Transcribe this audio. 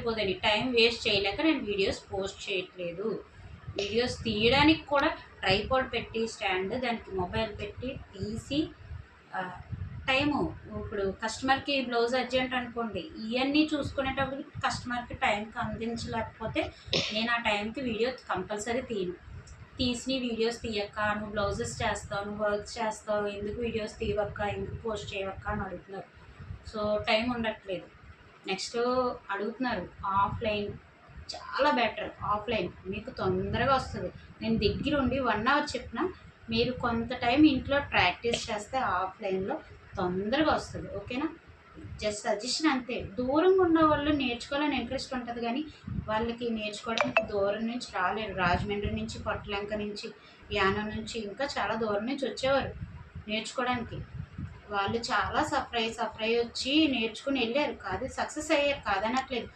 సరిపోదండి. Time waste చేయలేక నేను వీడియోస్ పోస్ట్ చేయట్లేదు. వీడియోస్ తీయడానికి కూడా ట్రైపాడ్ పెట్టి స్టాండ్, దానికి మొబైల్ పెట్టి తీసి టైము ఇప్పుడు కస్టమర్కి బ్లౌజ్ అర్జెంట్ అనుకోండి, ఇవన్నీ చూసుకునేటప్పుడు కస్టమర్కి టైంకి అందించలేకపోతే నేను ఆ టైంకి వీడియో కంపల్సరీ తీయను. తీసిన వీడియోస్ తీయక్క, నువ్వు బ్లౌజెస్ చేస్తావు, నువ్వు వర్క్స్ చేస్తావు, ఎందుకు వీడియోస్ తీయవక్క, ఎందుకు పోస్ట్ చేయవక్క అని అడుగుతున్నారు. సో టైం ఉండట్లేదు. నెక్స్ట్ అడుగుతున్నారు ఆఫ్లైన్, చాలా బెటర్ ఆఫ్లైన్, మీకు తొందరగా వస్తుంది. నేను దగ్గరుండి 1 అవర్ చెప్పిన మీరు కొంత టైం ఇంట్లో ప్రాక్టీస్ చేస్తే ఆఫ్లైన్లో తొందరగా వస్తుంది. ఓకేనా? జస్ట్ సజెషన్ అంతే. దూరంగా ఉన్న వాళ్ళు నేర్చుకోవాలని ఇంట్రెస్ట్ ఉంటుంది, కానీ వాళ్ళకి నేర్చుకోవడానికి దూరం నుంచి రాలేరు. రాజమండ్రి నుంచి, పొట్లంక నుంచి, యానం నుంచి, ఇంకా చాలా దూరం నుంచి వచ్చేవారు నేర్చుకోవడానికి. వాళ్ళు చాలా సఫర్ అయ్యి వచ్చి నేర్చుకుని వెళ్ళారు, కాదు సక్సెస్ అయ్యారు, కాదనట్లేదు.